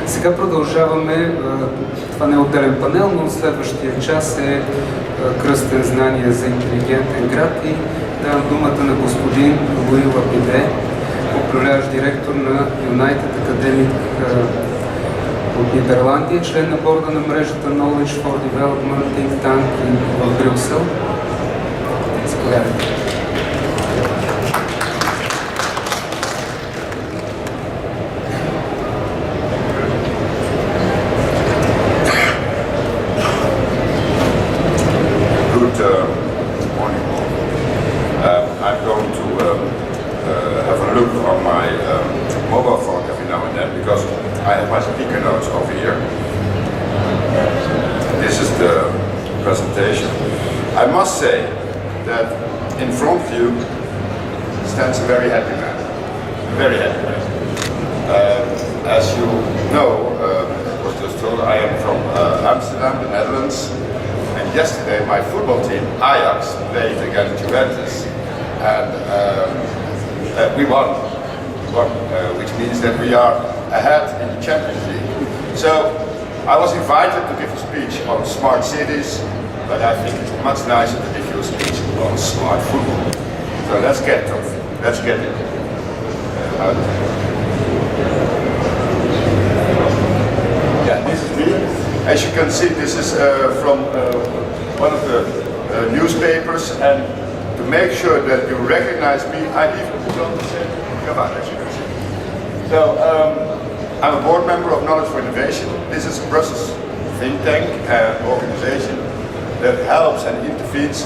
Сега продължаваме, това не е отделен панел, но следващия час е кръстен знания за интелигентен град и давам думата на господин Louis Lapidaire, управляващ директор на United Academic от Нидерландия, член на борда на мрежата Knowledge for Development Think Tank в Брюксел. Заповядайте. I must say that in front of you stands a very happy man, very happy man. As you know, was just told, I am from Amsterdam, the Netherlands, and yesterday my football team, Ajax, played against Juventus, and we won, which means that we are ahead in the Champions League. So I was invited to give a speech on smart cities, but I think it's much nicer to give you a speech on smart football. So let's get it. Yeah, this is me. As you can see, this is from one of the newspapers, and to make sure that you recognize me, I even put on the same cover, as you can see. So I'm a board member of Knowledge for Innovation. This is a Brussels think tank organization that helps and intervenes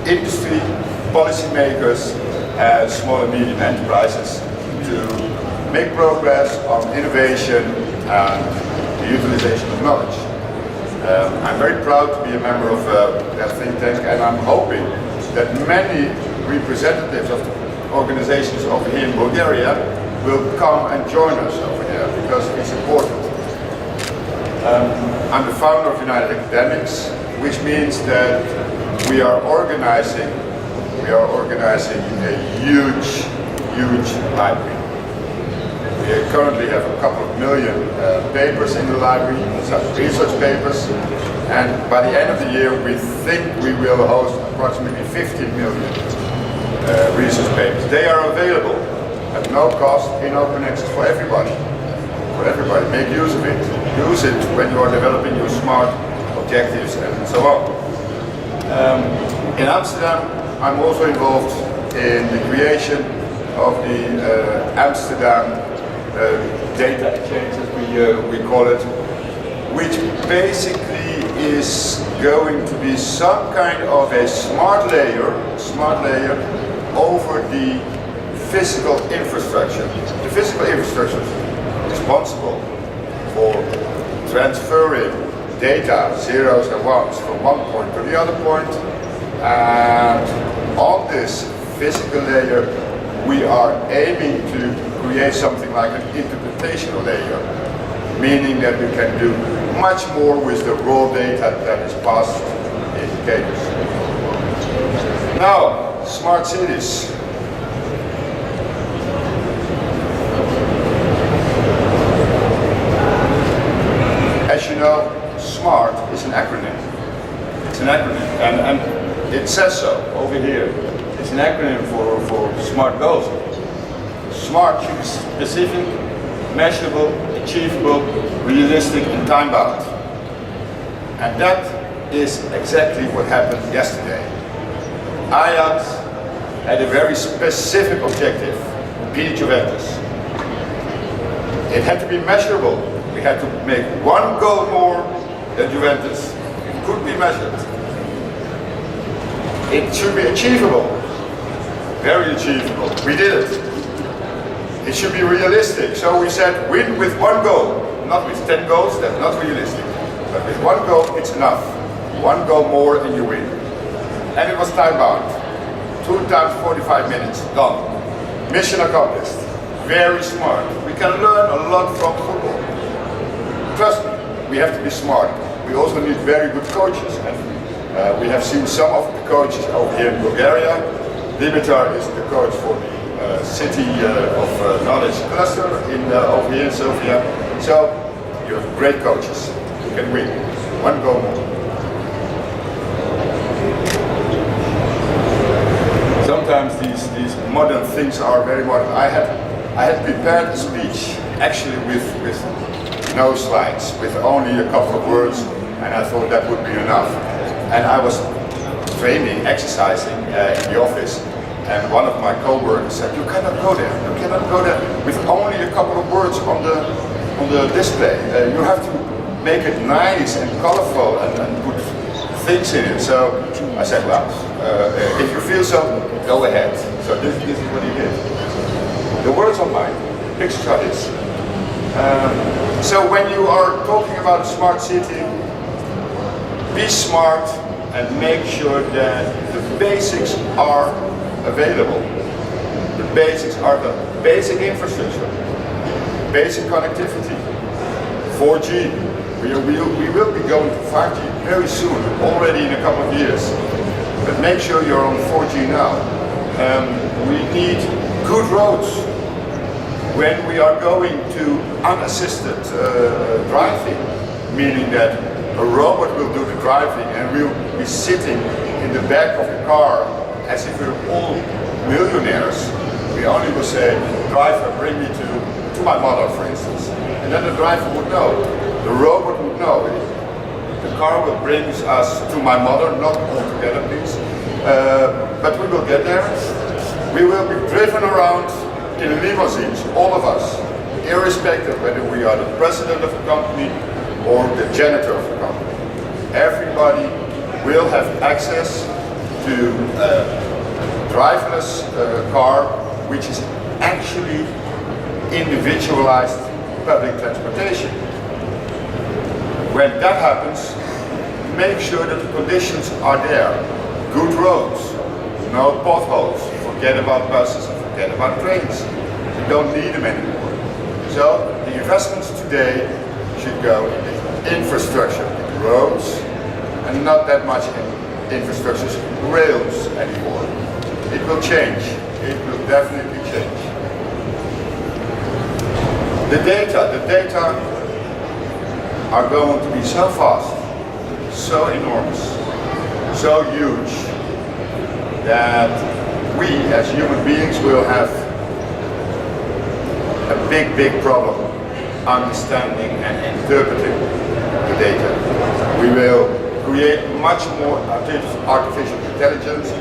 industry, policymakers, and small and medium enterprises to make progress on innovation and the utilization of knowledge. I'm very proud to be a member of that think tank, and I'm hoping that many representatives of the organizations over here in Bulgaria will come and join us over there because it's important. I'm the founder of United Academics, which means that we are organizing a huge library. We currently have a couple of million papers in the library, some research papers, and by the end of the year we think we will host approximately 15 million research papers. They are available at no cost in open access for everybody. Make use of it. Use it when you are developing your smart objectives and so on. In Amsterdam, I'm also involved in the creation of the Amsterdam data exchange, as we call it, which basically is going to be some kind of a smart layer over the physical infrastructure. The physical infrastructure is responsible for transferring data, zeros and ones, from one point to the other point. And on this physical layer, we are aiming to create something like an interpretational layer, meaning that we can do much more with the raw data that is passed indicators. Now, smart cities. As you know, SMART is an acronym. It's an acronym, and it says so over here. It's an acronym for SMART goals. SMART should be specific, measurable, achievable, realistic, and time-bound. And that is exactly what happened yesterday. Ajax had a very specific objective: beat Juventus. It had to be measurable. We had to make one goal more than Juventus. It could be measured. It should be achievable. Very achievable. We did it. It should be realistic. So we said win with one goal. Not with 10 goals, that's not realistic. But with one goal, it's enough. One goal more and you win. And it was time bound. 2 times 45 minutes, done. Mission accomplished. Very smart. We can learn a lot from football. Trust me, we have to be smart. We also need very good coaches. And we have seen some of the coaches over here in Bulgaria. Dimitar is the coach for the City of Knowledge Cluster over here in Sofia. So You have great coaches. You can win. One goal more. Sometimes these modern things are very modern. I had prepared a speech actually with no slides, with only a couple of words, and I thought that would be enough. And I was training, exercising in the office, and one of my co-workers said, "You cannot go there. You cannot go there with only a couple of words on the display. You have to make it nice and colorful and put things in it." So I said, "Well, if you feel so, go ahead." So this is what he did. The words are mine. Pictures are this. So when you are talking about a smart city, be smart and make sure that the basics are available. The basics are the basic infrastructure, basic connectivity, 4G. We will be going to 5G very soon, already in a couple of years. But make sure you're on 4G now. We need good roads. When we are going to unassisted driving, meaning that a robot will do the driving and we'll be sitting in the back of the car as if we're all millionaires. We only will say, "Driver, bring me to my mother," for instance. And then the driver would know. The robot would know. The car will bring us to my mother, not all together, please. But we will get there. We will be driven around in limousines, all of us, irrespective whether we are the president of a company or the janitor of the company. Everybody will have access to a driverless car, which is actually individualized public transportation. When that happens, make sure that the conditions are there. Good roads, no potholes, forget about buses, forget about trains. We don't need them anymore. So the investments today should go in infrastructure, roads, and not that much in infrastructure, rails anymore. It will change. It will definitely change. The data are going to be so fast, so enormous, so huge, that we as human beings will have a big problem understanding and interpreting the data. We will create much more artificial intelligence.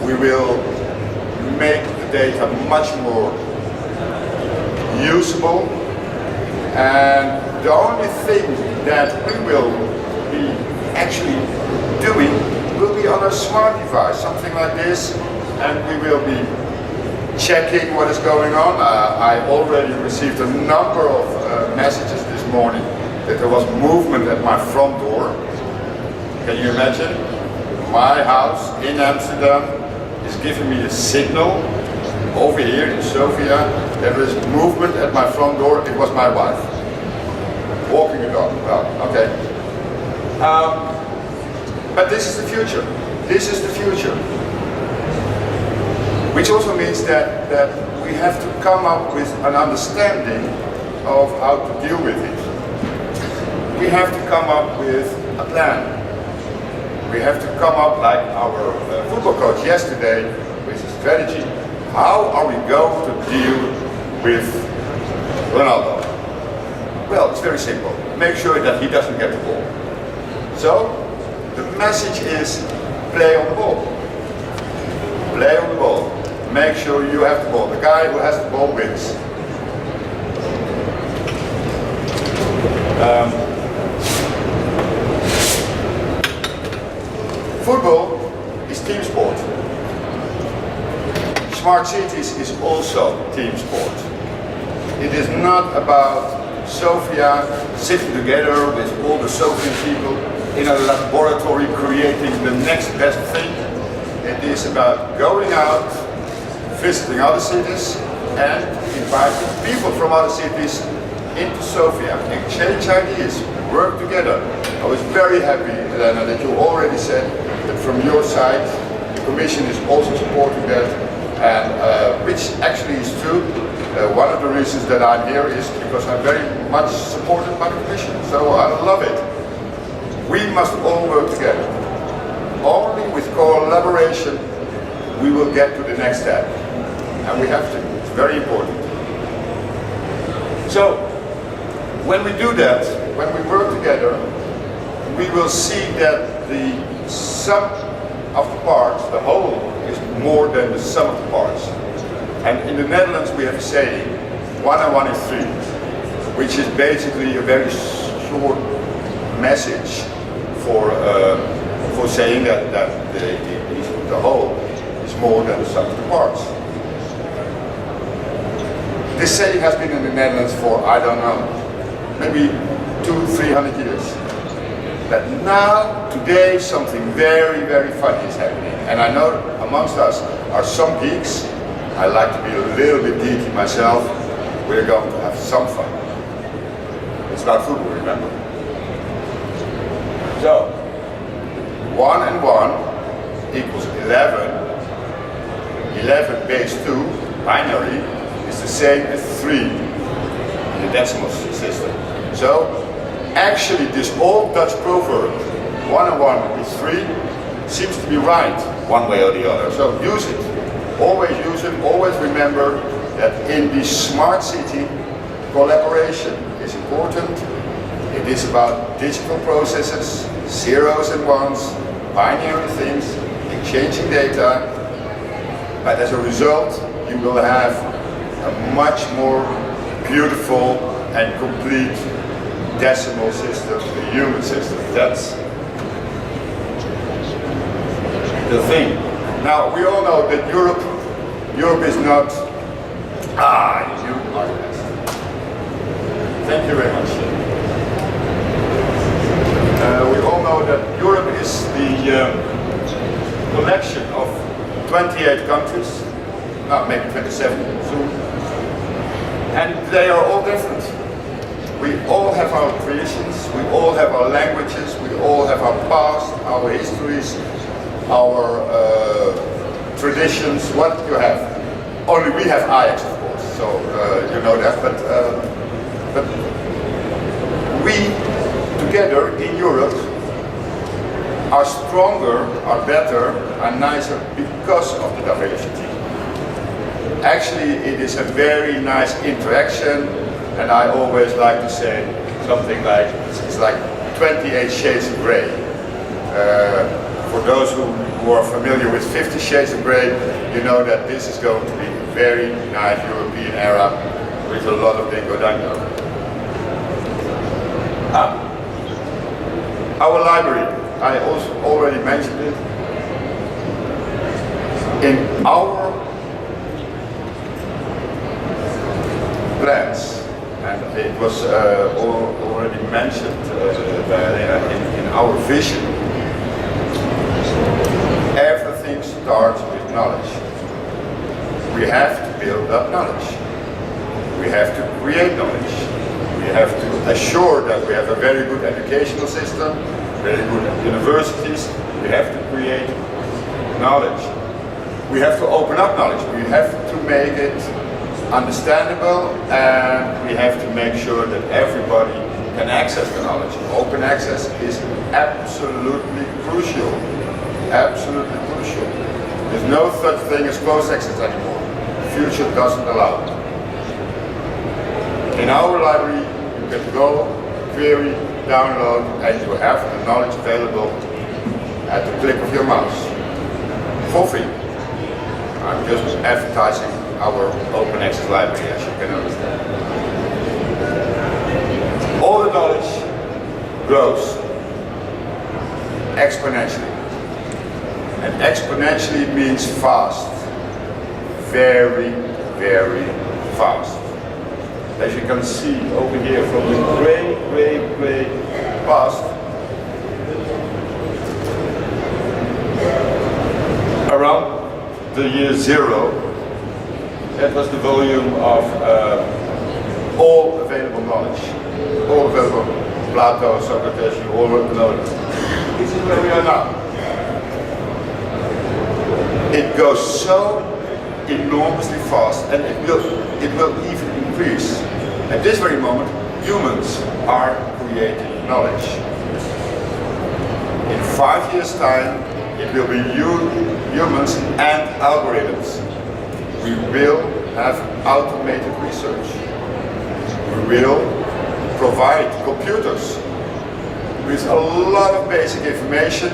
We will make the data much more usable, and the only thing that we will be actually doing will be on a smart device, something like this, and we will be checking what is going on. I already received a number of messages this morning that there was movement at my front door. Can you imagine? My house in Amsterdam is giving me a signal. Over here in Sofia, there is movement at my front door. It was my wife walking the dog. Well, okay. But this is the future. This is the future. Which also means that we have to come up with an understanding of how to deal with it. We have to come up with a plan. We have to come up like our football coach yesterday with a strategy. How are we going to deal with Ronaldo? Well, it's very simple. Make sure that he doesn't get the ball. So, the message is play on the ball. Play on the ball. Make sure you have the ball. The guy who has the ball wins. Football is team sport. Smart cities is also team sport. It is not about Sofia sitting together with all the Sofian people in a laboratory creating the next best thing. It is about going out, visiting other cities, and inviting people from other cities into Sofia, exchange ideas, work together. I was very happy, Elena, that you already said that from your side, the Commission is also supporting that, and which actually is true. One of the reasons that I'm here is because I'm very much supported by the Commission, so I love it. We must all work together. Only with collaboration we will get to the next step. And we have to. It's very important. So, when we do that, when we work together, we will see that the sum of the parts, the whole, is more than the sum of the parts. And in the Netherlands we have a saying, 1 and 1 is 3, which is basically a very short message for saying that the whole is more than the sum of the parts. This saying has been in the Netherlands for, I don't know, maybe 200-300 years. But now, today, something very, very funny is happening. And I know amongst us are some geeks. I like to be a little bit geeky myself. We're going to have some fun. It's about football, remember? So, 1 and 1 equals 11. 11 base 2, binary, is the same as 3 in the decimal system. So, actually this old Dutch proverb, 1 and 1 is 3, seems to be right one way or the other. So use it. Always use it. Always remember that in this smart city, collaboration is important. It is about digital processes, zeros and ones, binary things, exchanging data. But as a result, you will have a much more beautiful and complete decimal system, the human system. That's the thing. Now, we all know that Europe is not, you are the best. Thank you very much. We all know that Europe is the collection of 28 countries, maybe 27 soon, and they are all different. We all have our traditions, we all have our languages, we all have our past, our histories, our traditions. What do you have? Only we have Ajax, of course, so you know that, but we together in Europe are stronger, are better, are nicer because of the diversity. Actually, it is a very nice interaction. And I always like to say something like, it's like 28 shades of grey. For those who are familiar with 50 Shades of Grey, you know that this is going to be a very nice European era with a lot of dingo-dango. Our library, I also already mentioned it. In our plans, and it was already mentioned in our vision, everything starts with knowledge. We have to build up knowledge. We have to create knowledge. We have to assure that we have a very good educational system, very good universities. We have to create knowledge. We have to open up knowledge. We have to make it understandable, and we have to make sure that everybody can access the knowledge. Open access is absolutely crucial. Absolutely crucial. There's no such thing as closed access anymore. The future doesn't allow it. In our library, you can go, query, download, and you have the knowledge available at the click of your mouse. For free. I'm just advertising our open access library, as you can understand. All the knowledge grows exponentially. And exponentially means fast. Very, very fast. As you can see over here from the gray past, around the year 0, that was the volume of all available knowledge. All available. Plato, Socrates, you all know it. This is where we are now. It goes so enormously fast, and it will even increase. At this very moment, humans are creating knowledge. In 5 years' time, it will be humans and algorithms. We will have automated research. We will provide computers with a lot of basic information,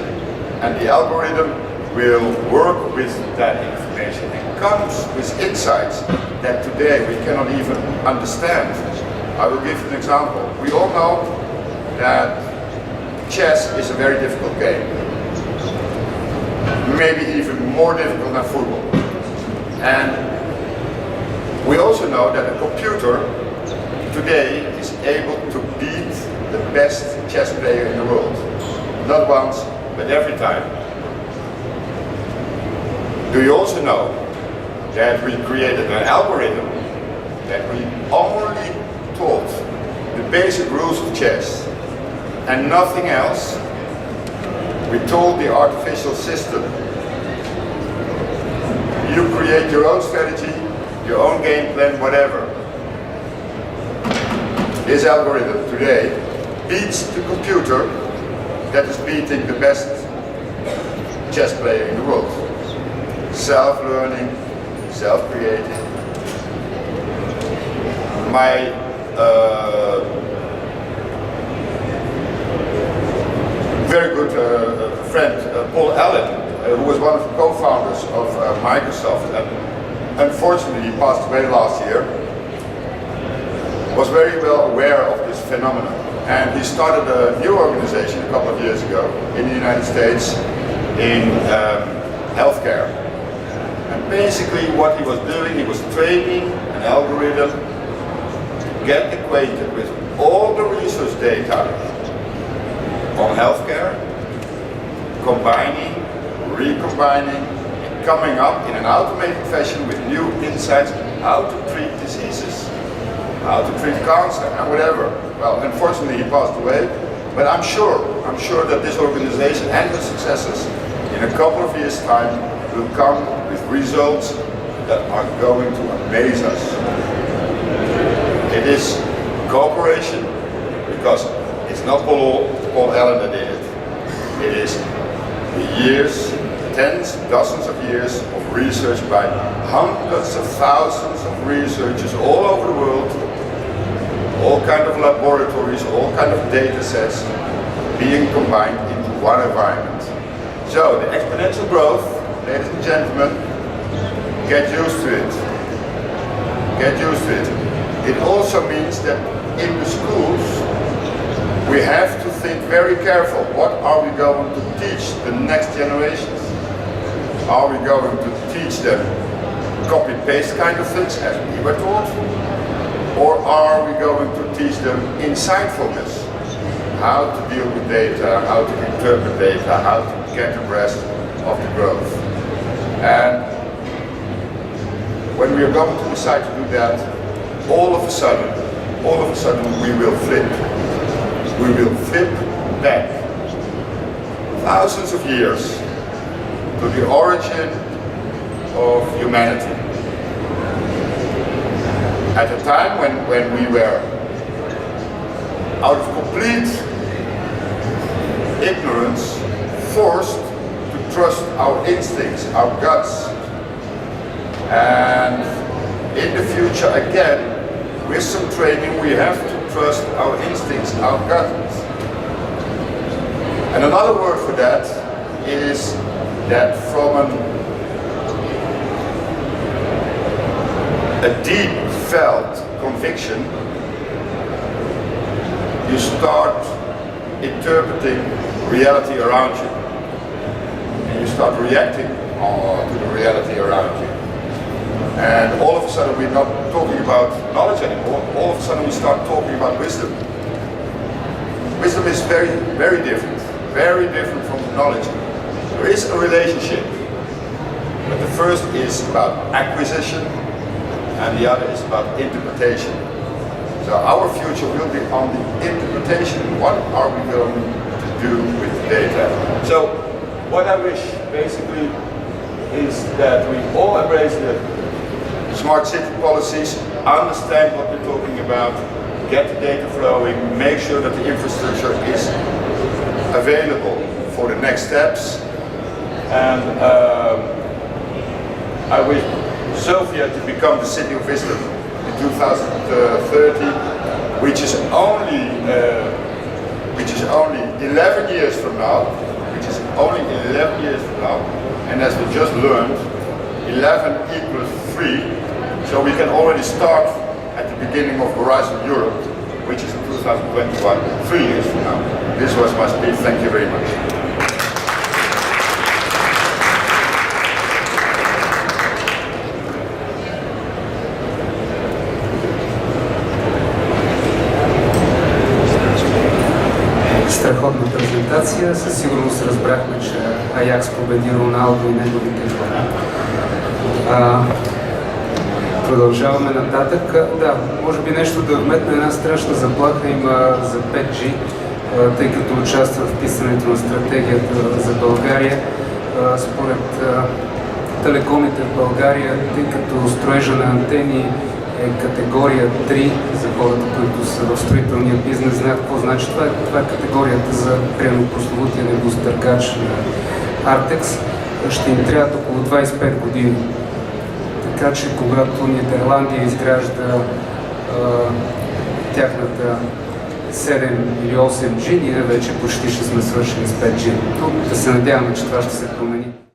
and the algorithm will work with that information and comes with insights that today we cannot even understand. I will give you an example. We all know that chess is a very difficult game. Maybe even more difficult than football. And we also know that a computer today is able to beat the best chess player in the world. Not once, but every time. Do you also know that we created an algorithm that we only taught the basic rules of chess and nothing else? We told the artificial system, you create your own strategy, your own game plan, whatever. This algorithm today beats the computer that is beating the best chess player in the world. Self-learning, self-creating. My very good friend, Paul Allen, who was one of the co-founders of Microsoft, and unfortunately he passed away last year, was very well aware of this phenomenon. And he started a new organization a couple of years ago in the United States in healthcare. And basically what he was doing, he was training an algorithm to get acquainted with all the research data on healthcare, combining, recombining, and coming up in an automated fashion with new insights how to treat diseases, how to treat cancer and whatever. Well, unfortunately he passed away, but I'm sure that this organization and the successors in a couple of years' time will come with results that are going to amaze us. It is cooperation, because it's not Paul Allen that did it. It is years, tens, dozens of years of research by hundreds of thousands of researchers all over the world, all kind of laboratories, all kind of data sets being combined into one environment. So the exponential growth, ladies and gentlemen, get used to it. Get used to it. It also means that in the schools we have to think very careful. What are we going to teach the next generations? Are we going to teach them copy-paste kind of things as we were taught? Or are we going to teach them insightfulness? How to deal with data, how to interpret data, how to get abreast of the growth. And when we are going to decide to do that, all of a sudden we will flip. We will flip back thousands of years to the origin of humanity. At a time when we were out of complete ignorance, forced to trust our instincts, our guts. And in the future again, with some training, we have to trust our instincts, our guts. And another word for that is that from a deep felt conviction, you start interpreting reality around you. And you start reacting to the reality around you. And all of a sudden we're not talking about knowledge anymore. All of a sudden we start talking about wisdom. Wisdom is very, very different. Very different from knowledge. There is a relationship. But the first is about acquisition and the other is about interpretation. So our future will be on the interpretation. What are we going to do with the data? So what I wish basically is that we all embrace the smart city policies. understand what we're talking about, get the data flowing, make sure that the infrastructure is available for the next steps. And I wish Sofia to become the city of wisdom in 2030, which is only 11 years from now. And as we just learned, 11 equals 3, so we can already start at the beginning of Horizon Europe, which is in 2021, 3 years from now. This was my speech. Thank you very much. Страхотна презентация. Със сигурност разбрахме, че Аякс победи Роналдо и неговите хора. Продължаваме нататък. Да, може би нещо да вметна, една страшна заплаха има за 5G, тъй като участва в писането на стратегията за България. Според телекомите в България, тъй като строежа на антени е категория 3 за хората, които са в строителния бизнес, знаят какво значи. Това е категорията за прословутия небостъргач на Артекс. Ще им трябват около 25 години. Така че когато Нидерландия изгражда тяхната 7 или 8G, ние вече почти ще сме свършили с 5G. Но да се надяваме, че това ще се промени.